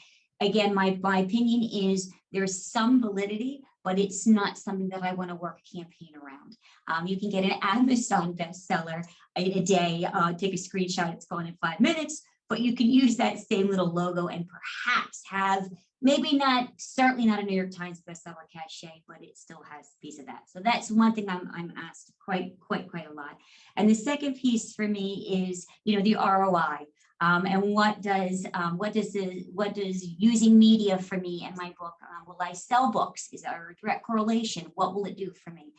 Again, my opinion is there's some validity, but it's not something that I want to work a campaign around. You can get an Amazon bestseller in a day, take a screenshot, it's gone in 5 minutes, but you can use that same little logo and perhaps have, certainly not a New York Times bestseller cachet, but it still has a piece of that. So that's one thing I'm asked quite a lot. And the second piece for me is, the ROI. And what does using media for me and my book, will I sell books? Is there a direct correlation? What will it do for me?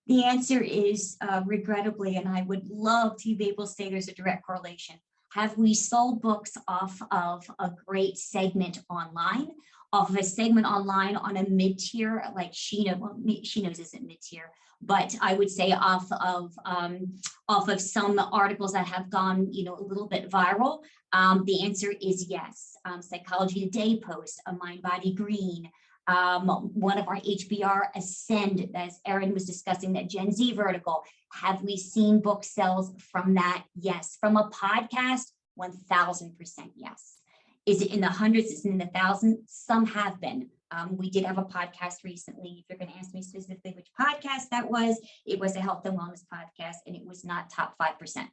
The answer is regrettably, and I would love to be able to say there's a direct correlation. Have we sold books off of a great segment online, off of a segment online on a mid-tier like Shino? Well, Shino's isn't mid-tier, but I would say off of some articles that have gone, a little bit viral. The answer is yes. Psychology Today post, A Mind Body Green, one of our HBR Ascend, as Erin was discussing, that Gen Z vertical. Have we seen book sales from that? Yes. From a podcast, 1000% yes. Is it in the hundreds? Is it in the thousands? Some have been. We did have a podcast recently. If you're going to ask me specifically which podcast that was, it was a health and wellness podcast, and it was not top 5%.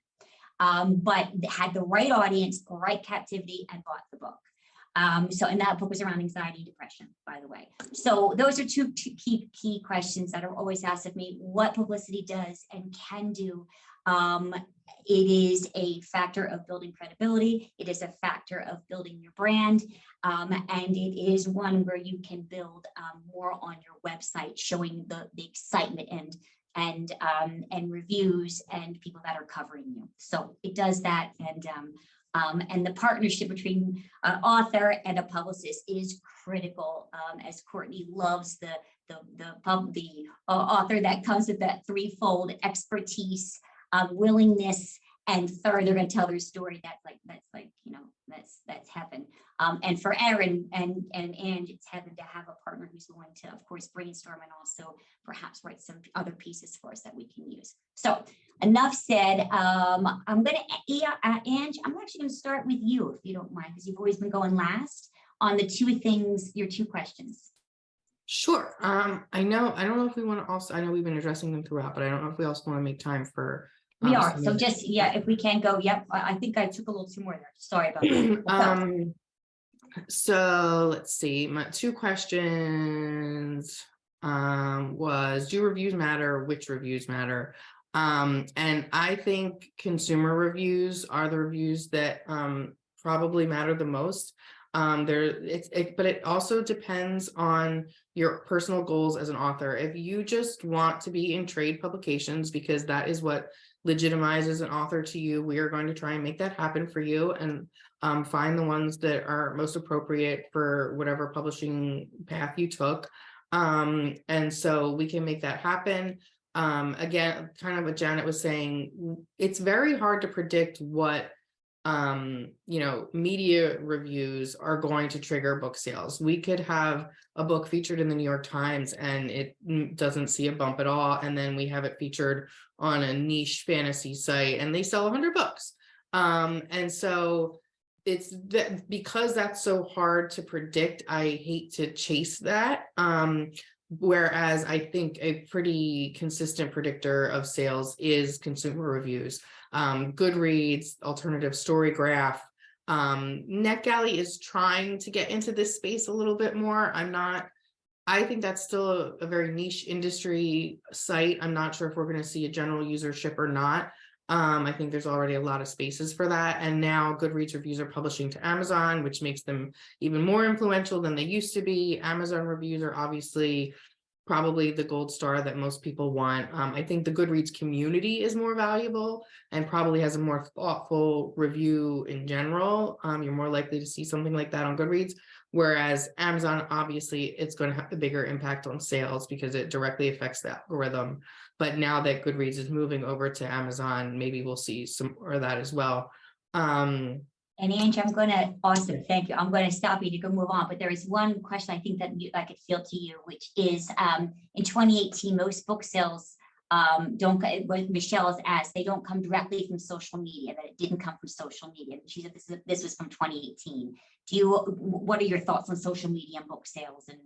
But had the right audience, right captivity, and bought the book. And that book was around anxiety and depression, by the way. So those are two key questions that are always asked of me: what publicity does and can do. It is a factor of building credibility. It is a factor of building your brand. And it is one where you can build more on your website, showing the excitement and reviews and people that are covering you. So it does that. And the partnership between an author and a publicist is critical, as Courtney loves the author that comes with that threefold expertise, willingness, and third, they're going to tell their story. That's heaven. And for Erin and Ange, it's heaven to have a partner who's going to, of course, brainstorm and also perhaps write some other pieces for us that we can use. So enough said. I'm going to, Ange, I'm actually going to start with you, if you don't mind, because you've always been going last on the your 2 questions. Sure. I don't know if we want to also, I know we've been addressing them throughout, but I don't know if we also want to make time for. We are. So just, if we can go. Yep. I think I took a little too more there. Sorry about that. So let's see, my 2 questions. was, do reviews matter? Which reviews matter? And I think consumer reviews are the reviews that probably matter the most. But it also depends on your personal goals as an author. If you just want to be in trade publications because that is what legitimizes an author to you, we are going to try and make that happen for you, and find the ones that are most appropriate for whatever publishing path you took. And so we can make that happen. Again, kind of what Janet was saying, it's very hard to predict what media reviews are going to trigger book sales. We could have a book featured in the New York Times and it doesn't see a bump at all, and then we have it featured on a niche fantasy site and they sell 100 books. And so it's that, because that's so hard to predict, I hate to chase that. Whereas I think a pretty consistent predictor of sales is consumer reviews. Goodreads, Alternative Storygraph. NetGalley is trying to get into this space a little bit more. I think that's still a very niche industry site. I'm not sure if we're going to see a general usership or not. I think there's already a lot of spaces for that. And now Goodreads reviews are publishing to Amazon, which makes them even more influential than they used to be. Amazon reviews are obviously probably the gold star that most people want. I think the Goodreads community is more valuable and probably has a more thoughtful review in general. You're more likely to see something like that on Goodreads. Whereas Amazon, obviously, it's going to have a bigger impact on sales because it directly affects the algorithm. But now that Goodreads is moving over to Amazon, maybe we'll see some more of that as well. And Angie, awesome, thank you. I'm going to stop you. You can move on, but there is one question I think that I could field to you, which is in 2018, most book sales what Michelle has asked, they don't come directly from social media, that it didn't come from social media. She said this was from 2018. What are your thoughts on social media and book sales, and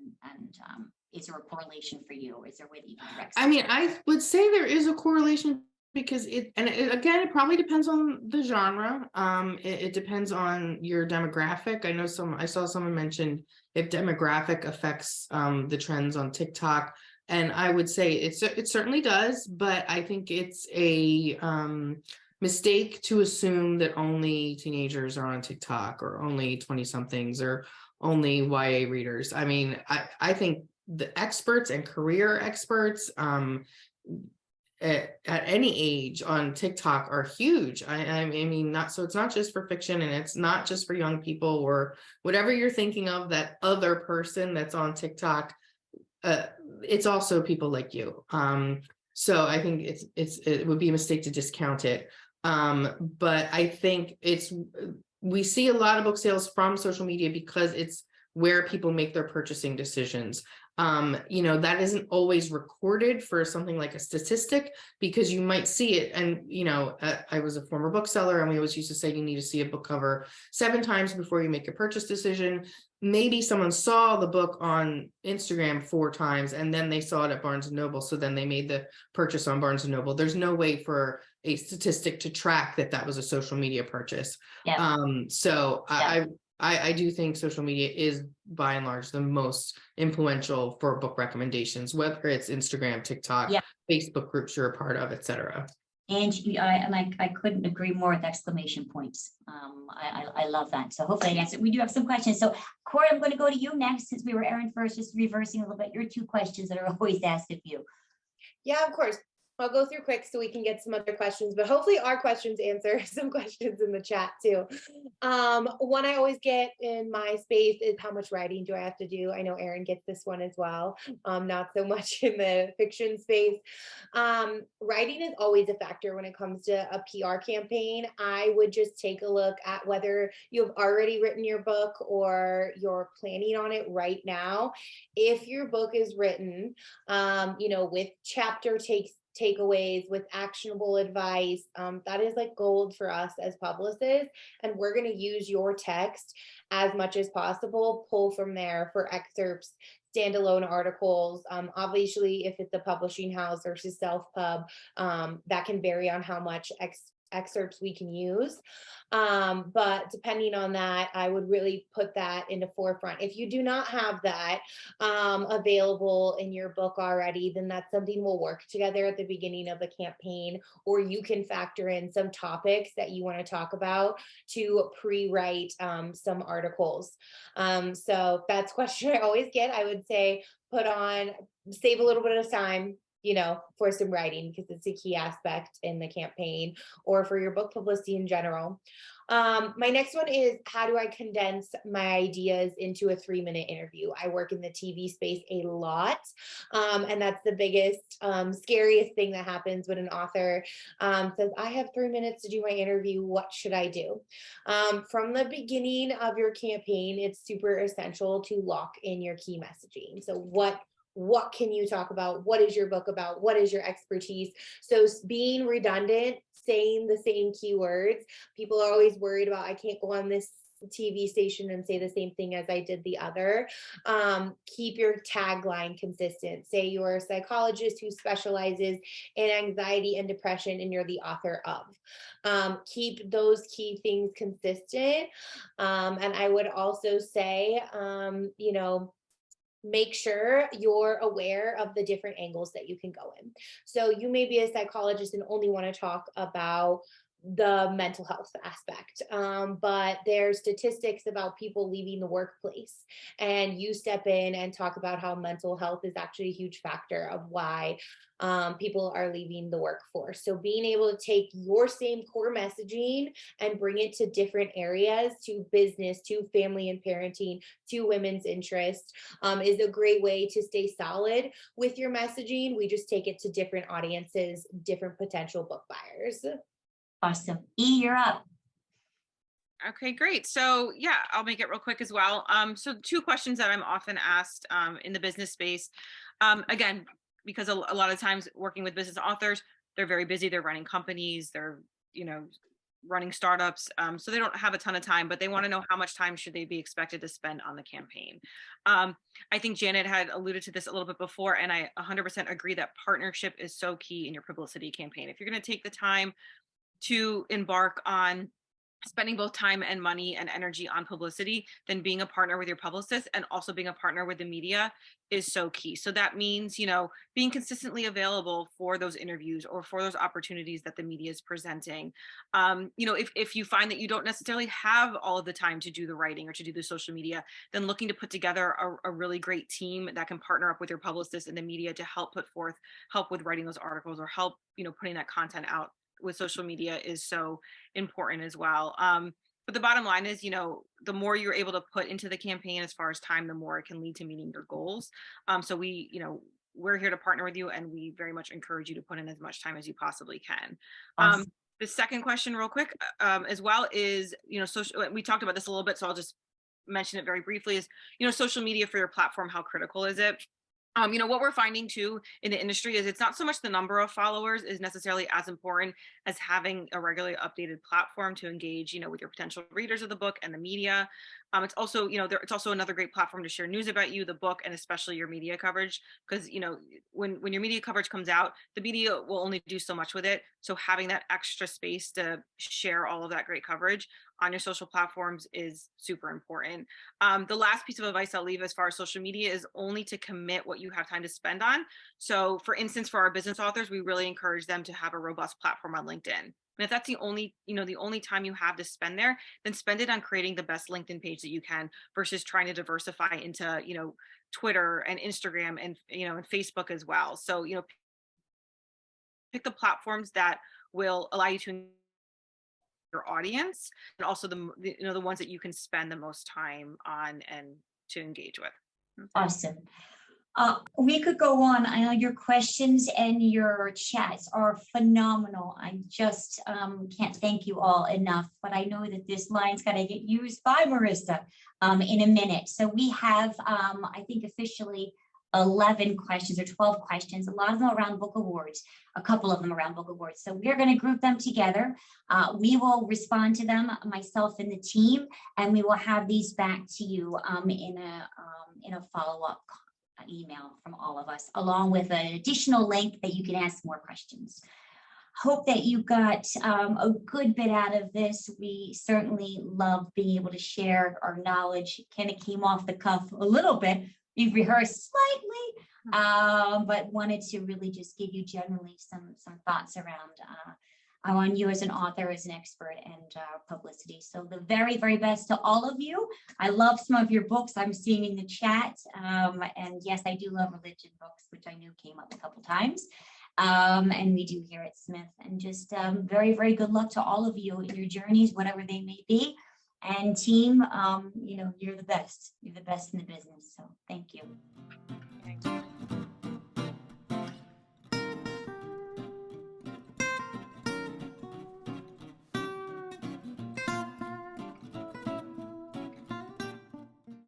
is there a correlation for you, or is there a way that you can direct? I mean, I would say there is a correlation because again, it probably depends on the genre. It depends on your demographic. I saw someone mentioned if demographic affects the trends on TikTok. And I would say it certainly does, but I think it's a mistake to assume that only teenagers are on TikTok, or only 20-somethings, or only YA readers. I mean, I think the experts and career experts at any age on TikTok are huge. I mean, so it's not just for fiction, and it's not just for young people, or whatever you're thinking of, that other person that's on TikTok. It's also people like you. So I think it would be a mistake to discount it. But I think we see a lot of book sales from social media because it's where people make their purchasing decisions. That isn't always recorded for something like a statistic, because you might see it. And, I was a former bookseller, and we always used to say you need to see a book cover 7 times before you make a purchase decision. Maybe someone saw the book on Instagram 4 times, and then they saw it at Barnes & Noble. So then they made the purchase on Barnes & Noble. There's no way for a statistic to track that was a social media purchase. Yeah. So yeah. I do think social media is by and large the most influential for book recommendations, whether it's Instagram, TikTok, yeah, Facebook groups you're a part of, etc. And I couldn't agree more with exclamation points. I love that. So hopefully I answered. We do have some questions. So Corey, I'm going to go to you next, since we were Erin first, just reversing a little bit your 2 questions that are always asked of you. Yeah, of course. I'll go through quick so we can get some other questions, but hopefully our questions answer some questions in the chat too. One I always get in my space is, how much writing do I have to do? I know Erin gets this one as well. Not so much in the fiction space. Writing is always a factor when it comes to a PR campaign. I would just take a look at whether you've already written your book or you're planning on it right now. If your book is written, with chapter takeaways, with actionable advice, that is like gold for us as publicists, and we're going to use your text as much as possible, pull from there for excerpts, standalone articles. Obviously, if it's a publishing house versus self-pub, that can vary on how much excerpts we can use. But depending on that, I would really put that into forefront. If you do not have that available in your book already, then that's something we'll work together at the beginning of the campaign, or you can factor in some topics that you want to talk about to pre-write some articles. So that's a question I always get. I would say save a little bit of time, for some writing, because it's a key aspect in the campaign or for your book publicity in general. My next one is, how do I condense my ideas into a 3-minute interview? I work in the TV space a lot. And that's the biggest, scariest thing that happens when an author says, I have 3 minutes to do my interview. What should I do? From the beginning of your campaign, it's super essential to lock in your key messaging. So what can you talk about? What is your book about? What is your expertise? So being redundant, saying the same keywords. People are always worried about, I can't go on this TV station and say the same thing as I did the other. Keep your tagline consistent. Say you're a psychologist who specializes in anxiety and depression and you're the author of. Keep those key things consistent. And I would also say, make sure you're aware of the different angles that you can go in. So you may be a psychologist and only want to talk about the mental health aspect, but there's statistics about people leaving the workplace, and you step in and talk about how mental health is actually a huge factor of why people are leaving the workforce. So being able to take your same core messaging and bring it to different areas, to business, to family and parenting, to women's interests, is a great way to stay solid with your messaging. We just take it to different audiences, different potential book buyers. Awesome. E, you're up. Okay, great. So yeah, I'll make it real quick as well. So 2 questions that I'm often asked in the business space. Again, because a lot of times working with business authors, they're very busy. They're running companies. They're, running startups. So they don't have a ton of time, but they want to know how much time should they be expected to spend on the campaign. I think Janet had alluded to this a little bit before, and I 100% agree that partnership is so key in your publicity campaign. If you're going to take the time to embark on spending both time and money and energy on publicity, then being a partner with your publicist and also being a partner with the media is so key. So that means, being consistently available for those interviews or for those opportunities that the media is presenting. If you find that you don't necessarily have all of the time to do the writing or to do the social media, then looking to put together a really great team that can partner up with your publicist and the media to help with writing those articles or help, putting that content out with social media is so important as well. But the bottom line is, the more you're able to put into the campaign as far as time, the more it can lead to meeting your goals. So we're here to partner with you, and we very much encourage you to put in as much time as you possibly can. Awesome. The second question real quick as well is, social, we talked about this a little bit, so I'll just mention it very briefly, is, social media for your platform, how critical is it? What we're finding too in the industry is it's not so much the number of followers is necessarily as important as having a regularly updated platform to engage, with your potential readers of the book and the media. It's also, it's also another great platform to share news about you, the book, and especially your media coverage. Because, when your media coverage comes out, the media will only do so much with it. So having that extra space to share all of that great coverage on your social platforms is super important. The last piece of advice I'll leave as far as social media is only to commit what you have time to spend on. So for instance, for our business authors, we really encourage them to have a robust platform on LinkedIn. And if that's the only time you have to spend there, then spend it on creating the best LinkedIn page that you can versus trying to diversify into, Twitter and Instagram and, and Facebook as well. So, pick the platforms that will allow you to your audience, and also the ones that you can spend the most time on and to engage with. Awesome. We could go on. I know your questions and your chats are phenomenal. I just can't thank you all enough, but I know that this line's got to get used by Marissa in a minute. So we have, I think officially 11 questions or 12 questions, a lot of them around book awards, a couple of them around book awards. So we're going to group them together. We will respond to them, myself and the team, and we will have these back to you in a follow-up email from all of us, along with an additional link that you can ask more questions. Hope that you got a good bit out of this. We certainly love being able to share our knowledge. It kind of came off the cuff a little bit. We've rehearsed slightly, but wanted to really just give you generally some thoughts around on you as an author, as an expert, and publicity. So the very, very best to all of you. I love some of your books I'm seeing in the chat. And yes, I do love religion books, which I knew came up a couple times. And we do here at Smith. And just very, very good luck to all of you in your journeys, whatever they may be. And team, you know, you're the best. You're the best in the business. So thank you. Thank you.